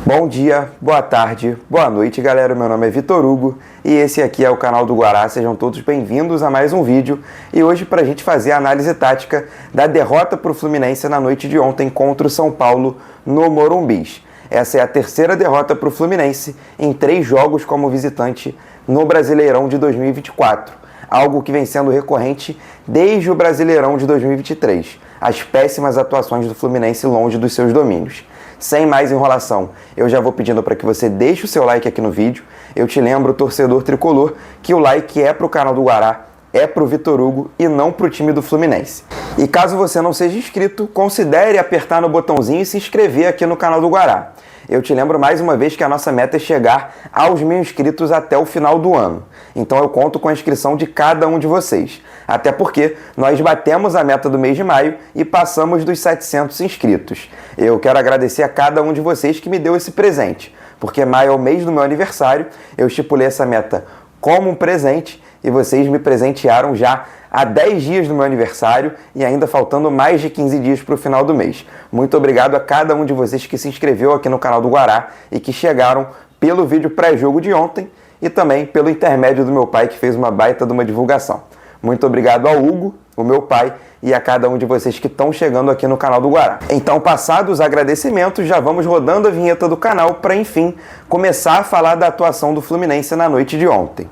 Bom dia, boa tarde, boa noite, galera. Meu nome é Vitor Hugo e esse aqui é o canal do Guará. Sejam todos bem-vindos a mais um vídeo. E hoje para a gente fazer a análise tática da derrota para o Fluminense na noite de ontem contra o São Paulo no Morumbi. Essa é a terceira derrota para o Fluminense em 3 jogos como visitante no Brasileirão de 2024. Algo que vem sendo recorrente desde o Brasileirão de 2023. As péssimas atuações do Fluminense longe dos seus domínios. Sem mais enrolação, eu já vou pedindo para que você deixe o seu like aqui no vídeo. Eu te lembro, torcedor tricolor, que o like é para o canal do Guará, é para o Vitor Hugo e não para o time do Fluminense. E caso você não seja inscrito, considere apertar no botãozinho e se inscrever aqui no canal do Guará. Eu te lembro mais uma vez que a nossa meta é chegar aos 1000 inscritos até o final do ano. Então eu conto com a inscrição de cada um de vocês. Até porque nós batemos a meta do mês de maio e passamos dos 700 inscritos. Eu quero agradecer a cada um de vocês que me deu esse presente. Porque maio é o mês do meu aniversário, eu estipulei essa meta como um presente e vocês me presentearam já há 10 dias do meu aniversário e ainda faltando mais de 15 dias para o final do mês. Muito obrigado a cada um de vocês que se inscreveu aqui no canal do Guará e que chegaram pelo vídeo pré-jogo de ontem e também pelo intermédio do meu pai, que fez uma baita de uma divulgação. Muito obrigado ao Hugo, o meu pai, e a cada um de vocês que estão chegando aqui no canal do Guará. Então, passados os agradecimentos, já vamos rodando a vinheta do canal para, enfim, começar a falar da atuação do Fluminense na noite de ontem.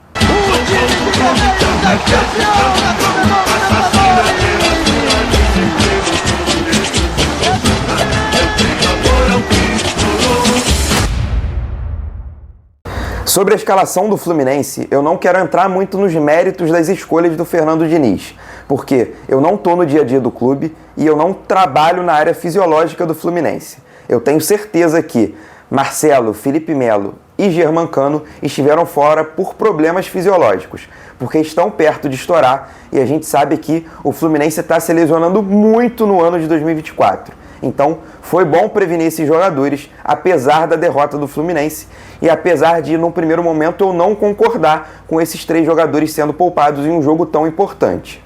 Sobre a escalação do Fluminense, eu não quero entrar muito nos méritos das escolhas do Fernando Diniz, porque eu não estou no dia a dia do clube e eu não trabalho na área fisiológica do Fluminense. Eu tenho certeza que Marcelo, Felipe Melo e Germancano estiveram fora por problemas fisiológicos, porque estão perto de estourar e a gente sabe que o Fluminense está se lesionando muito no ano de 2024. Então, foi bom prevenir esses jogadores, apesar da derrota do Fluminense e apesar de, num primeiro momento, eu não concordar com esses 3 jogadores sendo poupados em um jogo tão importante.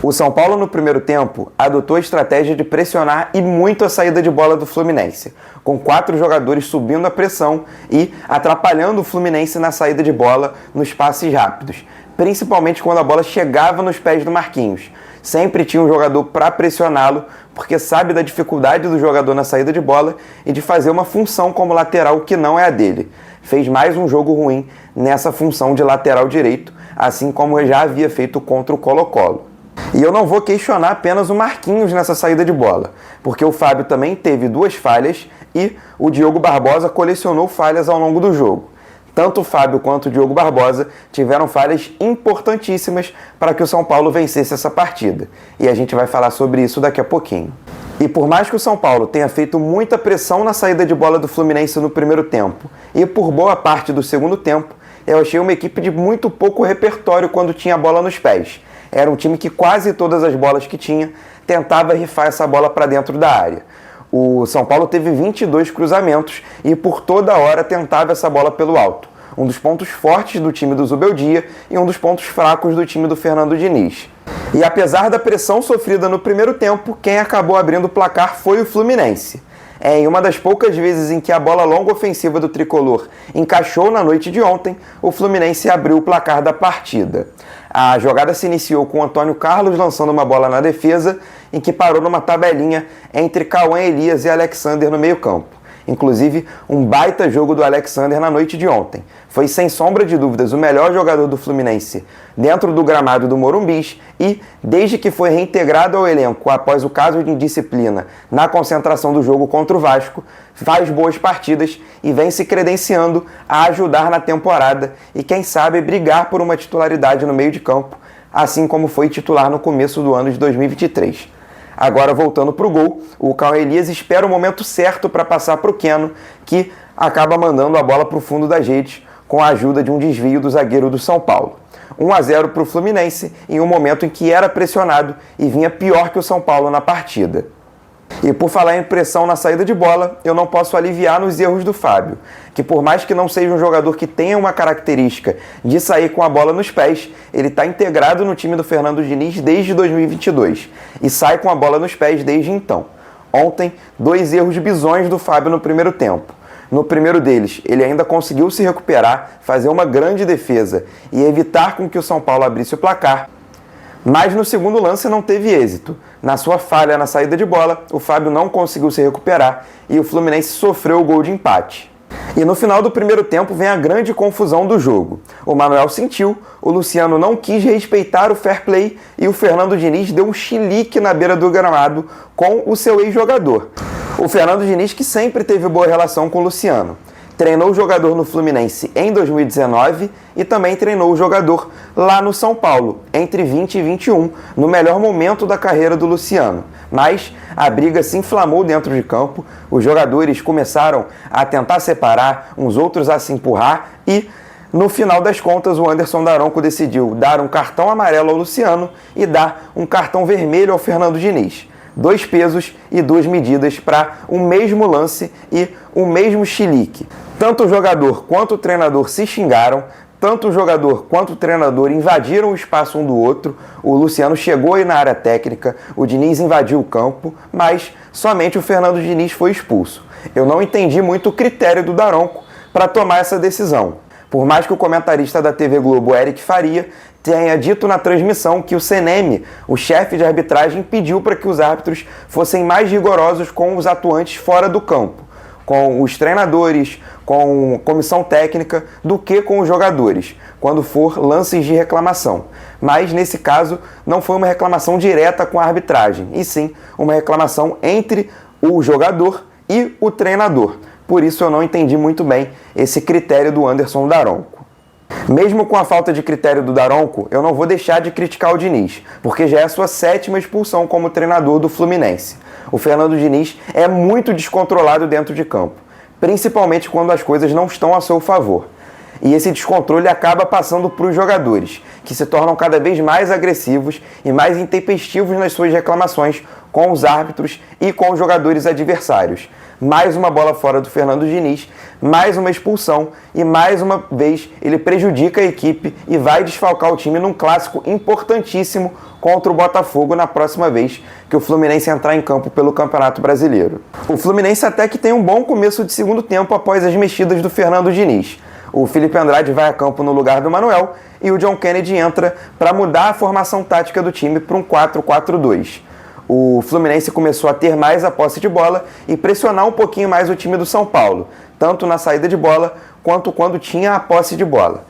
O São Paulo, no primeiro tempo, adotou a estratégia de pressionar e muito a saída de bola do Fluminense, com 4 jogadores subindo a pressão e atrapalhando o Fluminense na saída de bola nos passes rápidos, principalmente quando a bola chegava nos pés do Marquinhos. Sempre tinha um jogador para pressioná-lo, porque sabe da dificuldade do jogador na saída de bola e de fazer uma função como lateral que não é a dele. Fez mais um jogo ruim nessa função de lateral direito, assim como já havia feito contra o Colo-Colo. E eu não vou questionar apenas o Marquinhos nessa saída de bola, porque o Fábio também teve 2 falhas e o Diogo Barbosa colecionou falhas ao longo do jogo. Tanto o Fábio quanto o Diogo Barbosa tiveram falhas importantíssimas para que o São Paulo vencesse essa partida. E a gente vai falar sobre isso daqui a pouquinho. E por mais que o São Paulo tenha feito muita pressão na saída de bola do Fluminense no primeiro tempo, e por boa parte do segundo tempo, eu achei uma equipe de muito pouco repertório quando tinha a bola nos pés. Era um time que quase todas as bolas que tinha tentava rifar essa bola para dentro da área. O São Paulo teve 22 cruzamentos e por toda hora tentava essa bola pelo alto. Um dos pontos fortes do time do Zubeldia e um dos pontos fracos do time do Fernando Diniz. E apesar da pressão sofrida no primeiro tempo, quem acabou abrindo o placar foi o Fluminense. Em uma das poucas vezes em que a bola longa ofensiva do tricolor encaixou na noite de ontem, o Fluminense abriu o placar da partida. A jogada se iniciou com o Antônio Carlos lançando uma bola na defesa, em que parou numa tabelinha entre Cauã Elias e Alexander no meio-campo. Inclusive, um baita jogo do Alexander na noite de ontem. Foi, sem sombra de dúvidas, o melhor jogador do Fluminense dentro do gramado do Morumbi e, desde que foi reintegrado ao elenco após o caso de indisciplina na concentração do jogo contra o Vasco, faz boas partidas e vem se credenciando a ajudar na temporada e, quem sabe, brigar por uma titularidade no meio de campo, assim como foi titular no começo do ano de 2023. Agora, voltando para o gol, o Cauã Elias espera o momento certo para passar para o Keno, que acaba mandando a bola para o fundo das redes com a ajuda de um desvio do zagueiro do São Paulo. 1-0 para o Fluminense em um momento em que era pressionado e vinha pior que o São Paulo na partida. E por falar em pressão na saída de bola, eu não posso aliviar nos erros do Fábio, que por mais que não seja um jogador que tenha uma característica de sair com a bola nos pés, ele está integrado no time do Fernando Diniz desde 2022 e sai com a bola nos pés desde então. Ontem, 2 erros bizonhos do Fábio no primeiro tempo. No primeiro deles, ele ainda conseguiu se recuperar, fazer uma grande defesa e evitar com que o São Paulo abrisse o placar. Mas no segundo lance não teve êxito. Na sua falha na saída de bola, o Fábio não conseguiu se recuperar e o Fluminense sofreu o gol de empate. E no final do primeiro tempo vem a grande confusão do jogo. O Manuel sentiu, o Luciano não quis respeitar o fair play e o Fernando Diniz deu um chilique na beira do gramado com o seu ex-jogador. O Fernando Diniz, que sempre teve boa relação com o Luciano, treinou o jogador no Fluminense em 2019 e também treinou o jogador lá no São Paulo, entre 20 e 21, no melhor momento da carreira do Luciano. Mas a briga se inflamou dentro de campo, os jogadores começaram a tentar separar, uns outros a se empurrar e, no final das contas, o Anderson Daronco decidiu dar um cartão amarelo ao Luciano e dar um cartão vermelho ao Fernando Diniz. 2 pesos e 2 medidas para o mesmo lance e o mesmo chilique. Tanto o jogador quanto o treinador se xingaram, tanto o jogador quanto o treinador invadiram o espaço um do outro, o Luciano chegou aí na área técnica, o Diniz invadiu o campo, mas somente o Fernando Diniz foi expulso. Eu não entendi muito o critério do Daronco para tomar essa decisão. Por mais que o comentarista da TV Globo, Eric Faria, tenha dito na transmissão que o CNM, o chefe de arbitragem, pediu para que os árbitros fossem mais rigorosos com os atuantes fora do campo, com os treinadores, com a comissão técnica, do que com os jogadores, quando for lances de reclamação. Mas, nesse caso, não foi uma reclamação direta com a arbitragem, e sim uma reclamação entre o jogador e o treinador. Por isso eu não entendi muito bem esse critério do Anderson Daronco. Mesmo com a falta de critério do Daronco, eu não vou deixar de criticar o Diniz, porque já é a sua 7ª expulsão como treinador do Fluminense. O Fernando Diniz é muito descontrolado dentro de campo, principalmente quando as coisas não estão a seu favor. E esse descontrole acaba passando para os jogadores, que se tornam cada vez mais agressivos e mais intempestivos nas suas reclamações com os árbitros e com os jogadores adversários. Mais uma bola fora do Fernando Diniz, mais uma expulsão e mais uma vez ele prejudica a equipe e vai desfalcar o time num clássico importantíssimo contra o Botafogo na próxima vez que o Fluminense entrar em campo pelo Campeonato Brasileiro. O Fluminense até que tem um bom começo de segundo tempo após as mexidas do Fernando Diniz. O Felipe Andrade vai a campo no lugar do Manuel e o John Kennedy entra para mudar a formação tática do time para um 4-4-2. O Fluminense começou a ter mais a posse de bola e pressionar um pouquinho mais o time do São Paulo, tanto na saída de bola quanto quando tinha a posse de bola.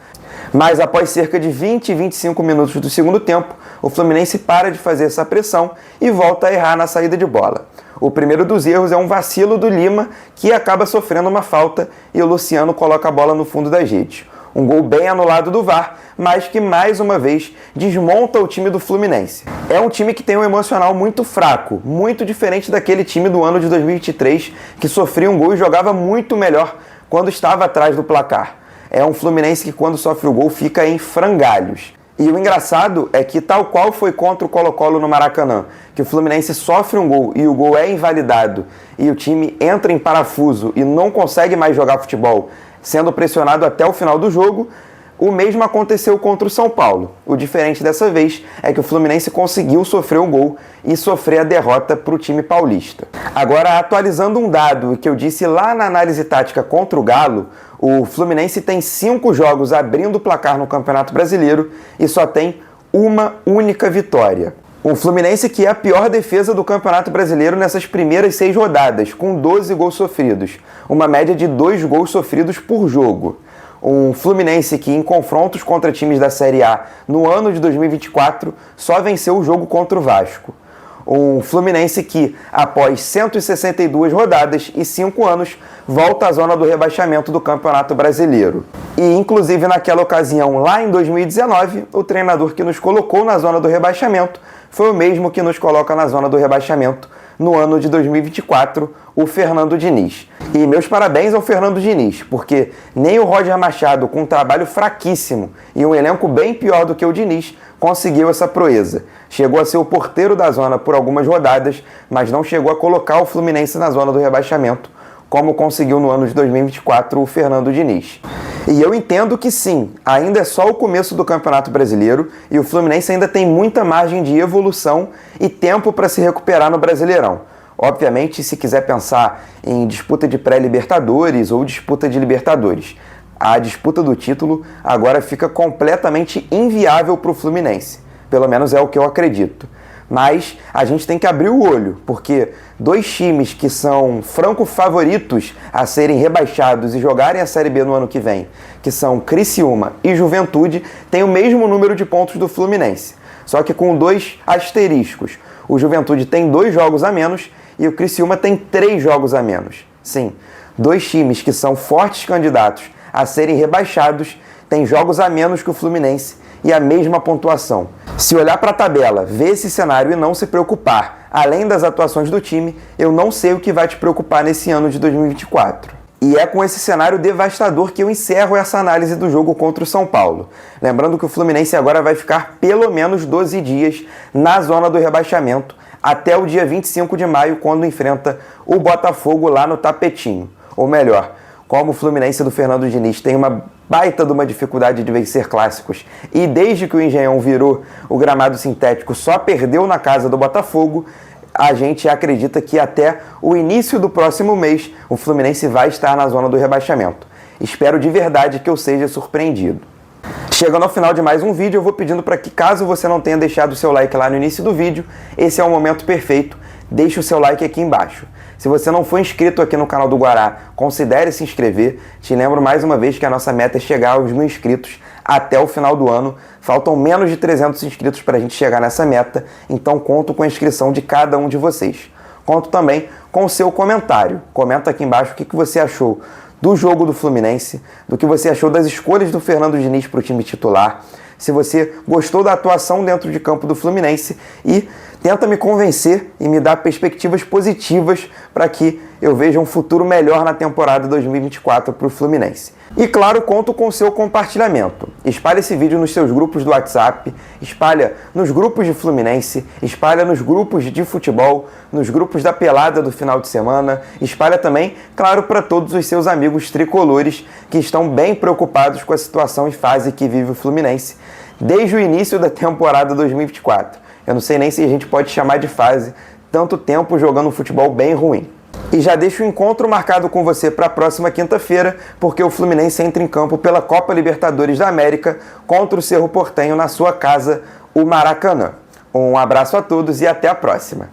Mas após cerca de 20 e 25 minutos do segundo tempo, o Fluminense para de fazer essa pressão e volta a errar na saída de bola. O primeiro dos erros é um vacilo do Lima, que acaba sofrendo uma falta e o Luciano coloca a bola no fundo das redes. Um gol bem anulado do VAR, mas que mais uma vez desmonta o time do Fluminense. É um time que tem um emocional muito fraco, muito diferente daquele time do ano de 2023, que sofria um gol e jogava muito melhor quando estava atrás do placar. É um Fluminense que quando sofre o gol fica em frangalhos. E o engraçado é que, tal qual foi contra o Colo-Colo no Maracanã, que o Fluminense sofre um gol e o gol é invalidado e o time entra em parafuso e não consegue mais jogar futebol, sendo pressionado até o final do jogo, o mesmo aconteceu contra o São Paulo. O diferente dessa vez é que o Fluminense conseguiu sofrer um gol e sofrer a derrota para o time paulista. Agora, atualizando um dado que eu disse lá na análise tática contra o Galo, o Fluminense tem 5 jogos abrindo o placar no Campeonato Brasileiro e só tem uma única vitória. O Fluminense que é a pior defesa do Campeonato Brasileiro nessas primeiras 6 rodadas, com 12 gols sofridos, uma média de 2 gols sofridos por jogo. Um Fluminense que, em confrontos contra times da Série A no ano de 2024, só venceu o jogo contra o Vasco. Um Fluminense que, após 162 rodadas e 5 anos, volta à zona do rebaixamento do Campeonato Brasileiro. E, inclusive, naquela ocasião, lá em 2019, o treinador que nos colocou na zona do rebaixamento foi o mesmo que nos coloca na zona do rebaixamento no ano de 2024, o Fernando Diniz. E meus parabéns ao Fernando Diniz, porque nem o Roger Machado, com um trabalho fraquíssimo e um elenco bem pior do que o Diniz, conseguiu essa proeza. Chegou a ser o porteiro da zona por algumas rodadas, mas não chegou a colocar o Fluminense na zona do rebaixamento, como conseguiu no ano de 2024 o Fernando Diniz. E eu entendo que sim, ainda é só o começo do Campeonato Brasileiro e o Fluminense ainda tem muita margem de evolução e tempo para se recuperar no Brasileirão. Obviamente, se quiser pensar em disputa de pré-Libertadores ou disputa de Libertadores, a disputa do título agora fica completamente inviável para o Fluminense. Pelo menos é o que eu acredito. Mas a gente tem que abrir o olho, porque dois times que são franco favoritos a serem rebaixados e jogarem a Série B no ano que vem, que são Criciúma e Juventude, têm o mesmo número de pontos do Fluminense. Só que com 2 asteriscos. O Juventude tem 2 jogos a menos e o Criciúma tem 3 jogos a menos. Sim, 2 times que são fortes candidatos a serem rebaixados têm jogos a menos que o Fluminense e a mesma pontuação. Se olhar para a tabela, ver esse cenário e não se preocupar, além das atuações do time, eu não sei o que vai te preocupar nesse ano de 2024. E é com esse cenário devastador que eu encerro essa análise do jogo contra o São Paulo. Lembrando que o Fluminense agora vai ficar pelo menos 12 dias na zona do rebaixamento, até o dia 25 de maio, quando enfrenta o Botafogo lá no Tapetinho. Ou melhor, como o Fluminense do Fernando Diniz tem uma baita de uma dificuldade de vencer clássicos e desde que o Engenhão virou o gramado sintético só perdeu na casa do Botafogo, a gente acredita que até o início do próximo mês o Fluminense vai estar na zona do rebaixamento. Espero de verdade que eu seja surpreendido. Chegando ao final de mais um vídeo, eu vou pedindo para que, caso você não tenha deixado o seu like lá no início do vídeo, esse é o momento perfeito, deixe o seu like aqui embaixo. Se você não for inscrito aqui no canal do Guará, considere se inscrever. Te lembro mais uma vez que a nossa meta é chegar aos 1000 inscritos até o final do ano. Faltam menos de 300 inscritos para a gente chegar nessa meta, então conto com a inscrição de cada um de vocês. Conto também com o seu comentário. Comenta aqui embaixo o que você achou do jogo do Fluminense, do que você achou das escolhas do Fernando Diniz para o time titular, se você gostou da atuação dentro de campo do Fluminense e tenta me convencer e me dar perspectivas positivas para que eu veja um futuro melhor na temporada 2024 para o Fluminense. E claro, conto com o seu compartilhamento. Espalhe esse vídeo nos seus grupos do WhatsApp, espalha nos grupos de Fluminense, espalha nos grupos de futebol, nos grupos da pelada do final de semana, espalha também, claro, para todos os seus amigos tricolores que estão bem preocupados com a situação e fase que vive o Fluminense desde o início da temporada 2024. Eu não sei nem se a gente pode chamar de fase, tanto tempo jogando um futebol bem ruim. E já deixo o encontro marcado com você para a próxima quinta-feira, porque o Fluminense entra em campo pela Copa Libertadores da América contra o Cerro Porteño na sua casa, o Maracanã. Um abraço a todos e até a próxima.